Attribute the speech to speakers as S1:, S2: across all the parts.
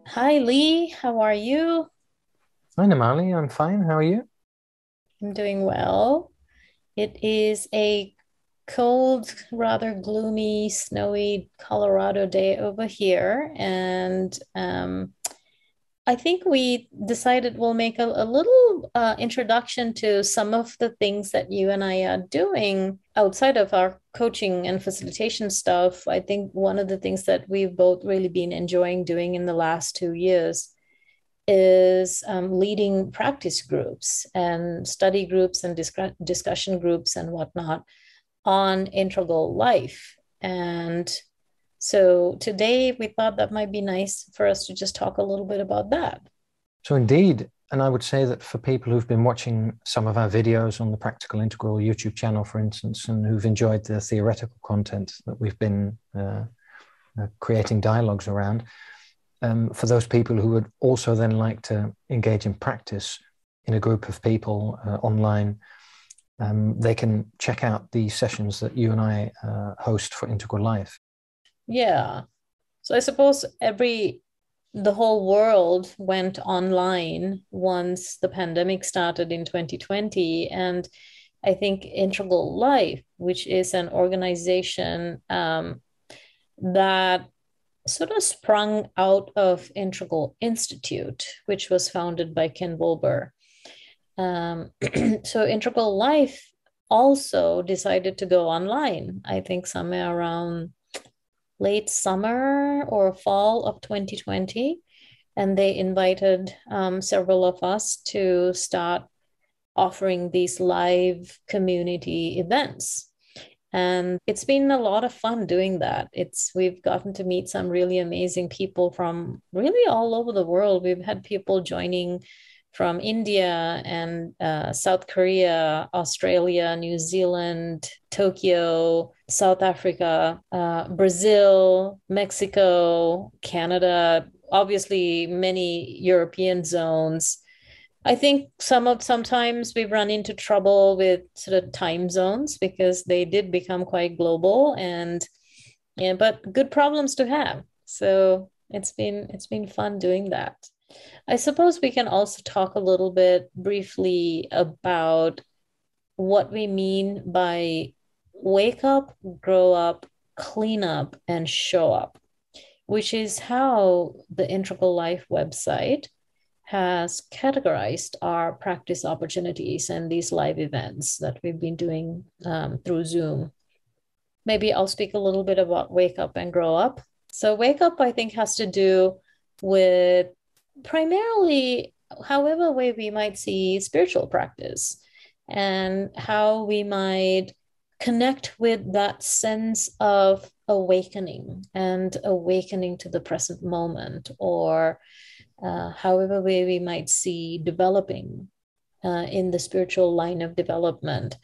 S1: Hi Lee, how are you?
S2: Hi, Nomali. I'm fine. How are you?
S1: I'm doing well. It is a cold, rather gloomy, snowy Colorado day over here, and I think we decided we'll make a little introduction to some of the things that you and I are doing outside of our coaching and facilitation stuff. I think one of the things that we've both really been enjoying doing in the last 2 years is leading practice groups and study groups and discussion groups and whatnot on integral life. And so today we thought that might be nice for us to just talk a little bit about that.
S2: So, indeed, and I would say that for people who've been watching some of our videos on the Practical Integral YouTube channel, for instance, and who've enjoyed the theoretical content that we've been creating dialogues around, for those people who would also then like to engage in practice in a group of people online, they can check out the sessions that you and I host for Integral Life.
S1: Yeah. So I suppose the whole world went online once the pandemic started in 2020. And I think Integral Life, which is an organization that sort of sprung out of Integral Institute, which was founded by Ken Wilber. So Integral Life also decided to go online, I think somewhere around late summer or fall of 2020. And they invited several of us to start offering these live community events. And it's been a lot of fun doing that. We've gotten to meet some really amazing people from really all over the world. We've had people joining from India and South Korea, Australia, New Zealand, Tokyo, South Africa, Brazil, Mexico, Canada, obviously many European zones. I think sometimes we've run into trouble with sort of time zones because they did become quite global, and yeah, but good problems to have. So it's been fun doing that. I suppose we can also talk a little bit briefly about what we mean by wake up, grow up, clean up, and show up, which is how the Integral Life website has categorized our practice opportunities and these live events that we've been doing through Zoom. Maybe I'll speak a little bit about wake up and grow up. So, wake up, I think, has to do with primarily however way we might see spiritual practice and how we might connect with that sense of awakening and awakening to the present moment, or however way we might see developing in the spiritual line of development.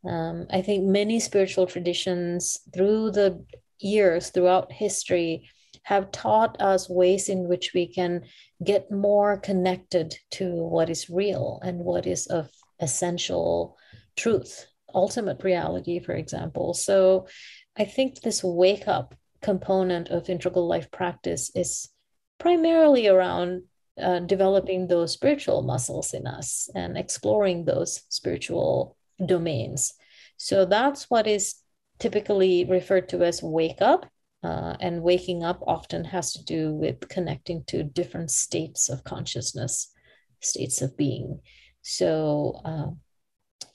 S1: I think many spiritual traditions through the years, throughout history, have taught us ways in which we can get more connected to what is real and what is of essential truth, ultimate reality, for example. So I think this wake up component of integral life practice is primarily around developing those spiritual muscles in us and exploring those spiritual domains. So that's what is typically referred to as wake up. And waking up often has to do with connecting to different states of consciousness, states of being. So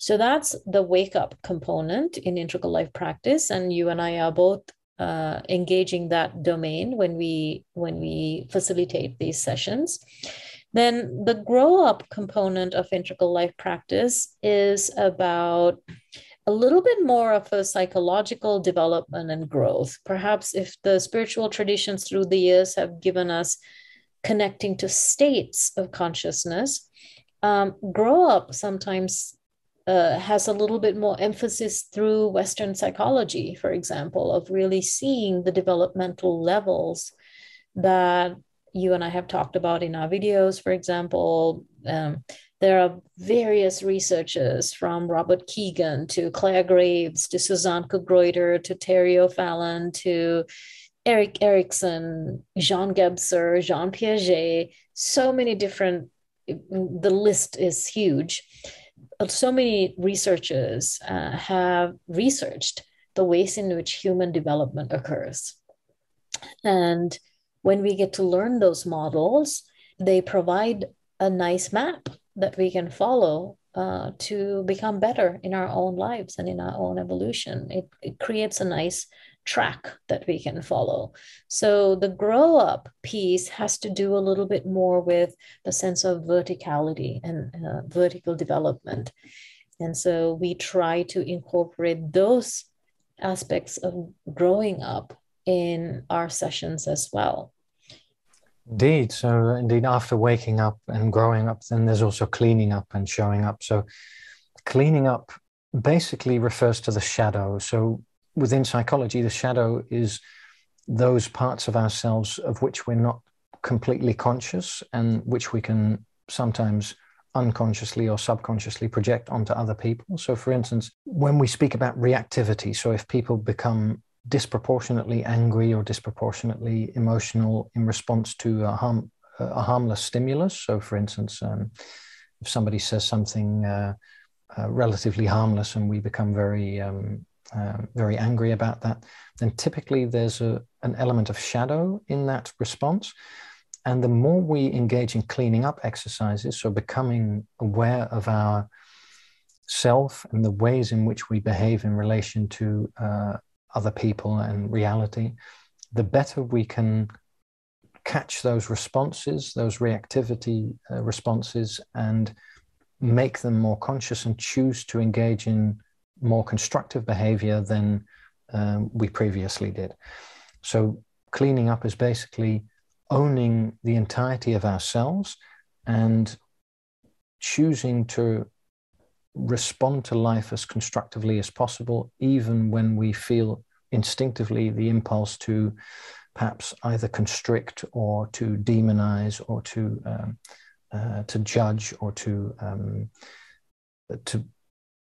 S1: that's the wake up component in integral life practice, and you and I are both engaging that domain when we facilitate these sessions. Then the grow up component of integral life practice is about a little bit more of a psychological development and growth. Perhaps if the spiritual traditions through the years have given us connecting to states of consciousness, grow up sometimes has a little bit more emphasis through Western psychology, for example, of really seeing the developmental levels that you and I have talked about in our videos. For example, there are various researchers from Robert Keegan to Claire Graves to Suzanne Kugroiter to Terry O'Fallon to Erik Erikson, Jean Gebser, Jean Piaget, so many different, the list is huge. So many researchers have researched the ways in which human development occurs. And when we get to learn those models, they provide a nice map that we can follow to become better in our own lives and in our own evolution. It creates a nice track that we can follow. So the grow up piece has to do a little bit more with the sense of verticality and vertical development. And so we try to incorporate those aspects of growing up in our sessions as well.
S2: Indeed. So indeed, after waking up and growing up, then there's also cleaning up and showing up. So cleaning up basically refers to the shadow. So within psychology, the shadow is those parts of ourselves of which we're not completely conscious and which we can sometimes unconsciously or subconsciously project onto other people. So for instance, when we speak about reactivity, so if people become disproportionately angry or disproportionately emotional in response to a harmless stimulus. So for instance, if somebody says something relatively harmless and we become very angry about that, then typically there's an element of shadow in that response. And the more we engage in cleaning up exercises, so becoming aware of our self and the ways in which we behave in relation to other people and reality, the better we can catch those responses, those reactivity responses, and make them more conscious and choose to engage in more constructive behavior than we previously did. So cleaning up is basically owning the entirety of ourselves and choosing to respond to life as constructively as possible, even when we feel instinctively the impulse to perhaps either constrict or to demonize or to judge or to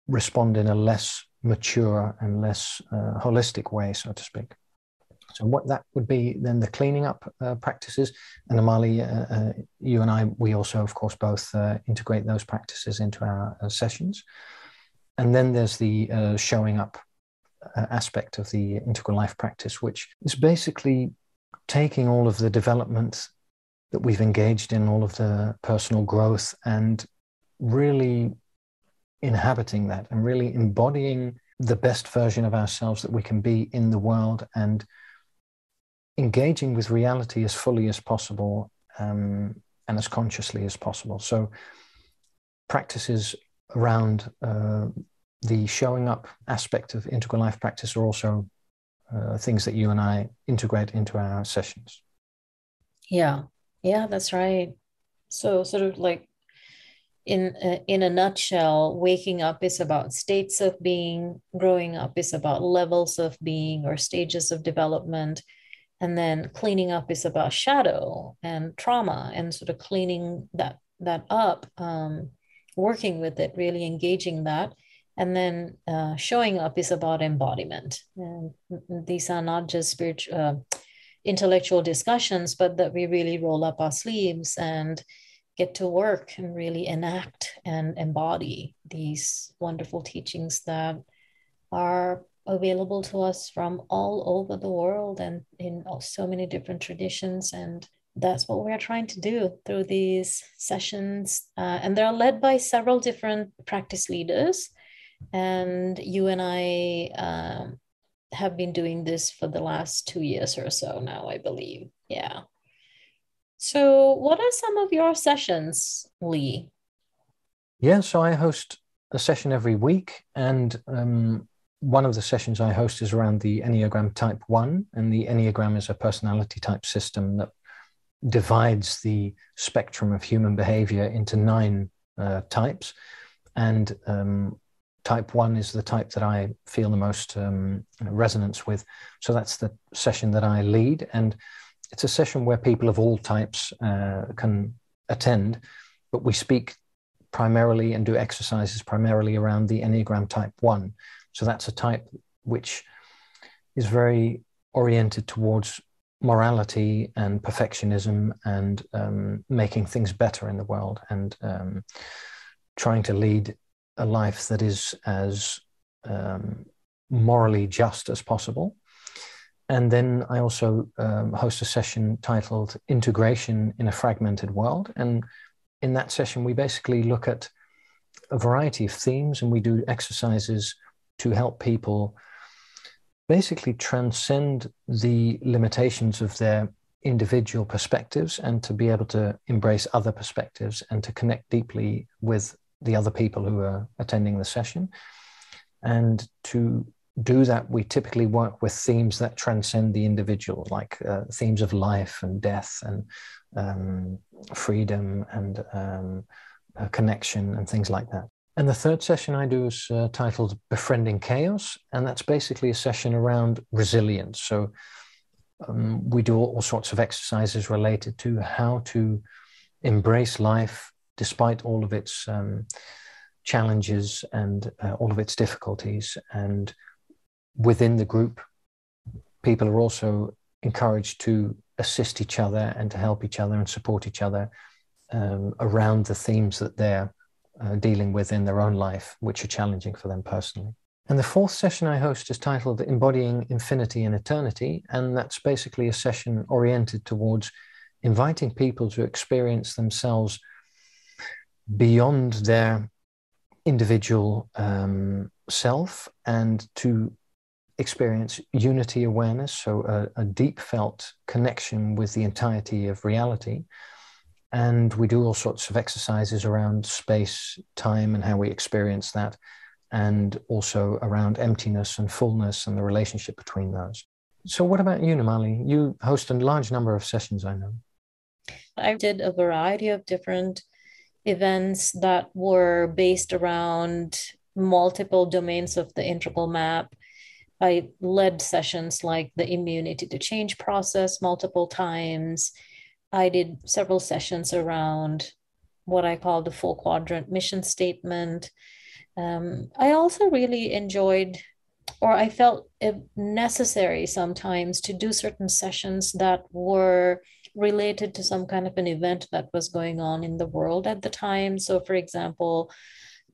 S2: respond in a less mature and less holistic way, so to speak. So what that would be then the cleaning up practices. And Nomali, you and I, we also, of course, both integrate those practices into our sessions. And then there's the showing up aspect of the integral life practice, which is basically taking all of the development that we've engaged in, all of the personal growth, and really inhabiting that and really embodying the best version of ourselves that we can be in the world, and engaging with reality as fully as possible and as consciously as possible. So practices around the showing up aspect of integral life practice are also things that you and I integrate into our sessions.
S1: Yeah, yeah, that's right. So sort of like in a nutshell, waking up is about states of being, growing up is about levels of being or stages of development, and then cleaning up is about shadow and trauma and sort of cleaning that up, working with it, really engaging that. And then showing up is about embodiment. And these are not just spiritual, intellectual discussions, but that we really roll up our sleeves and get to work and really enact and embody these wonderful teachings that are available to us from all over the world and in so many different traditions. And that's what we're trying to do through these sessions. And they're led by several different practice leaders. And you and I have been doing this for the last 2 years or so now, I believe. Yeah. So, what are some of your sessions, Lee?
S2: Yeah, so I host a session every week, and one of the sessions I host is around the Enneagram Type 1, and the Enneagram is a personality type system that divides the spectrum of human behavior into 9 types, and Type 1 is the type that I feel the most resonance with. So that's the session that I lead, and it's a session where people of all types can attend, but we speak primarily and do exercises primarily around the Enneagram Type 1. So that's a type which is very oriented towards morality and perfectionism and making things better in the world and trying to lead a life that is as morally just as possible. And then I also host a session titled Integration in a Fragmented World. And in that session, we basically look at a variety of themes, and we do exercises to help people basically transcend the limitations of their individual perspectives and to be able to embrace other perspectives and to connect deeply with the other people who are attending the session. And to do that, we typically work with themes that transcend the individual, like themes of life and death and freedom and connection and things like that. And the third session I do is titled Befriending Chaos, and that's basically a session around resilience. So we do all sorts of exercises related to how to embrace life despite all of its challenges and all of its difficulties. And within the group, people are also encouraged to assist each other and to help each other and support each other around the themes that they're dealing with in their own life, which are challenging for them personally. And the fourth session I host is titled Embodying Infinity and Eternity, and that's basically a session oriented towards inviting people to experience themselves beyond their individual self and to experience unity awareness, so a deep felt connection with the entirety of reality. And we do all sorts of exercises around space, time, and how we experience that, and also around emptiness and fullness and the relationship between those. So what about you, Nomali? You host a large number of sessions, I know.
S1: I did a variety of different events that were based around multiple domains of the integral map. I led sessions like the immunity to change process multiple times. I did several sessions around what I call the full quadrant mission statement. I also really enjoyed, or I felt it necessary sometimes to do certain sessions that were related to some kind of an event that was going on in the world at the time. So, for example,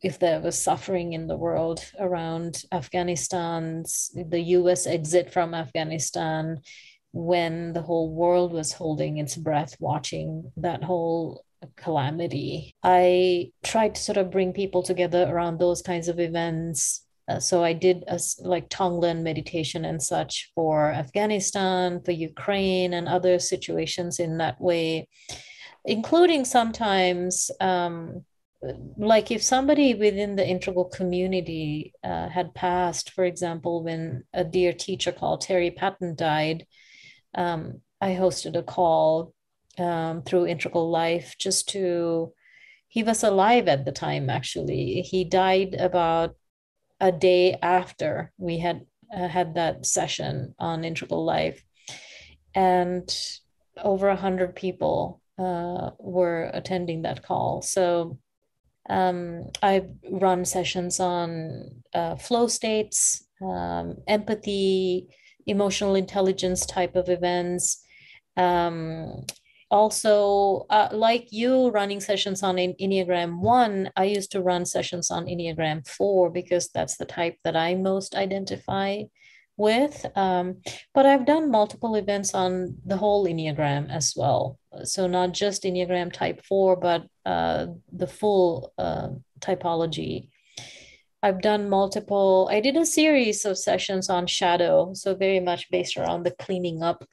S1: if there was suffering in the world around the US exit from Afghanistan, when the whole world was holding its breath watching that whole calamity. I tried to sort of bring people together around those kinds of events. So I did like Tonglen meditation and such for Afghanistan, for Ukraine, and other situations in that way, including sometimes like if somebody within the integral community had passed, for example, when a dear teacher called Terry Patton died, I hosted a call through Integral Life he was alive at the time, actually. He died about a day after we had that session on Integral Life. And over 100 people were attending that call. So I've run sessions on flow states, empathy, emotional intelligence type of events. Also, like you running sessions on Enneagram 1, I used to run sessions on Enneagram 4 because that's the type that I most identify with. But I've done multiple events on the whole Enneagram as well. So not just Enneagram type 4, but the full typology. I did a series of sessions on shadow, so very much based around the cleaning up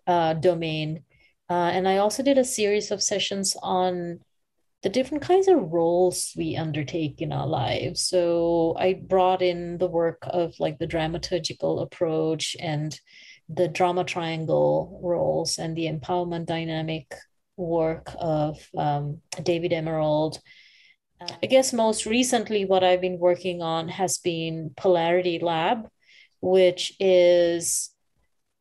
S1: domain. And I also did a series of sessions on the different kinds of roles we undertake in our lives. So I brought in the work of like the dramaturgical approach and the drama triangle roles and the empowerment dynamic work of David Emerald. I guess most recently, what I've been working on has been Polarity Lab, which is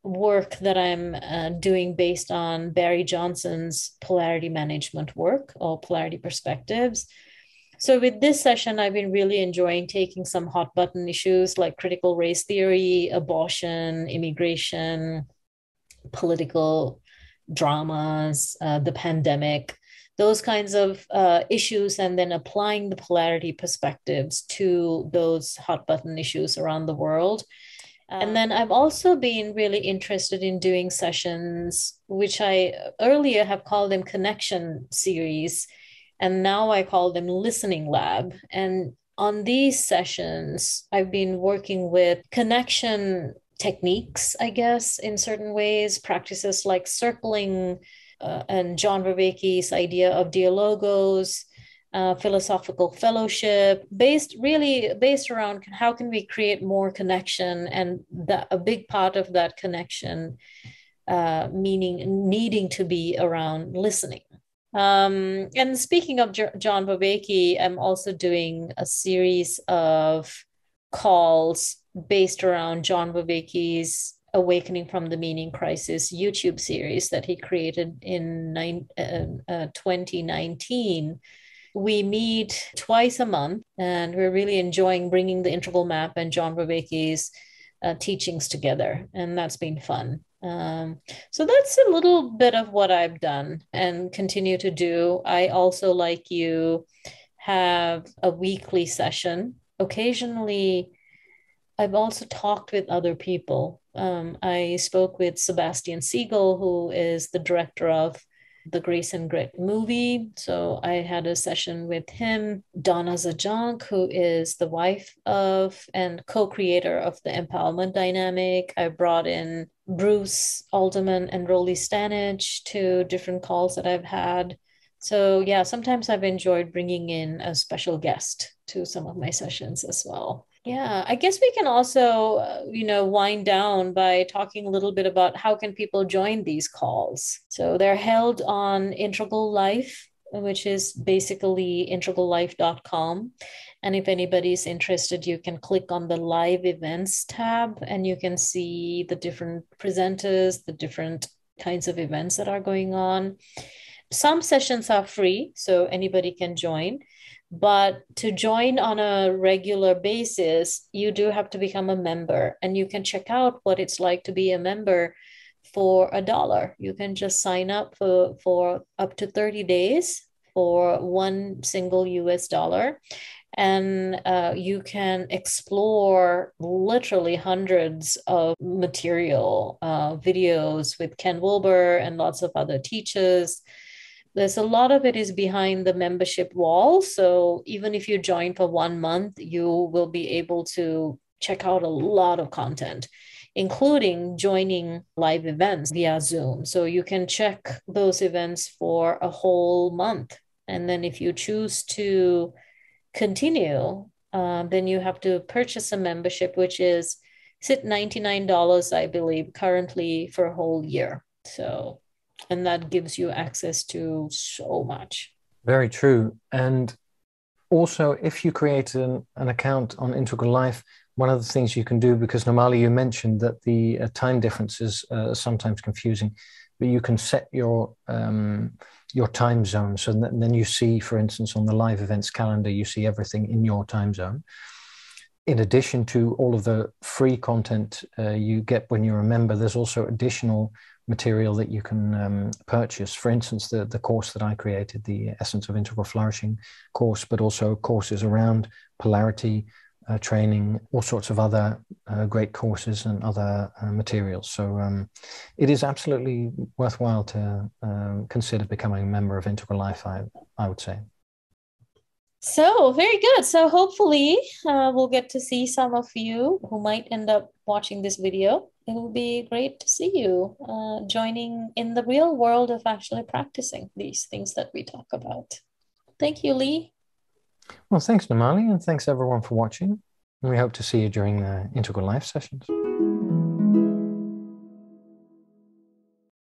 S1: work that I'm doing based on Barry Johnson's polarity management work or polarity perspectives. So with this session, I've been really enjoying taking some hot button issues like critical race theory, abortion, immigration, political dramas, the pandemic, those kinds of issues, and then applying the polarity perspectives to those hot button issues around the world. And then I've also been really interested in doing sessions, which I earlier have called them connection series, and now I call them listening lab. And on these sessions, I've been working with connection techniques, I guess, in certain ways, practices like circling and John Vervaeke's idea of dialogos, philosophical fellowship, based around how can we create more connection, and that a big part of that connection, meaning needing to be around listening. And speaking of John Vervaeke, I'm also doing a series of calls based around John Vervaeke's Awakening from the Meaning Crisis YouTube series that he created in 2019. We meet twice a month, and we're really enjoying bringing the integral map and John Vervaeke's teachings together, and that's been fun. So that's a little bit of what I've done and continue to do. I also, like you, have a weekly session. Occasionally, I've also talked with other people. I spoke with Sebastian Siegel, who is the director of the Grace and Grit movie. So I had a session with him. Donna Zajank, who is the wife of and co-creator of the Empowerment Dynamic. I brought in Bruce Alderman and Rolly Stanage to different calls that I've had. So yeah, sometimes I've enjoyed bringing in a special guest to some of my sessions as well. Yeah, I guess we can also, wind down by talking a little bit about how can people join these calls. So they're held on Integral Life, which is basically integrallife.com. And if anybody's interested, you can click on the live events tab and you can see the different presenters, the different kinds of events that are going on. Some sessions are free, so anybody can join. But to join on a regular basis, you do have to become a member, and you can check out what it's like to be a member for $1. You can just sign up for up to 30 days for one single US dollar. And you can explore literally hundreds of material, videos with Ken Wilber and lots of other teachers. There's a lot of it is behind the membership wall. So even if you join for 1 month, you will be able to check out a lot of content, including joining live events via Zoom. So you can check those events for a whole month. And then if you choose to continue, then you have to purchase a membership, which is $99, I believe, currently for a whole year. So and that gives you access to so much.
S2: Very true. And also, if you create an account on Integral Life, one of the things you can do, because Nomali, you mentioned that the time difference is sometimes confusing, but you can set your time zone. So then you see, for instance, on the live events calendar, you see everything in your time zone. In addition to all of the free content you get when you're a member, there's also additional material that you can purchase. For instance, the course that I created, the Essence of Integral Flourishing course, but also courses around polarity training, all sorts of other great courses and other materials. So it is absolutely worthwhile to consider becoming a member of Integral Life, I would say.
S1: So very good. So hopefully we'll get to see some of you who might end up watching this video. It will be great to see you joining in the real world of actually practicing these things that we talk about. Thank you, Lee.
S2: Well, thanks, Nomali, and thanks everyone for watching. We hope to see you during the Integral Life sessions.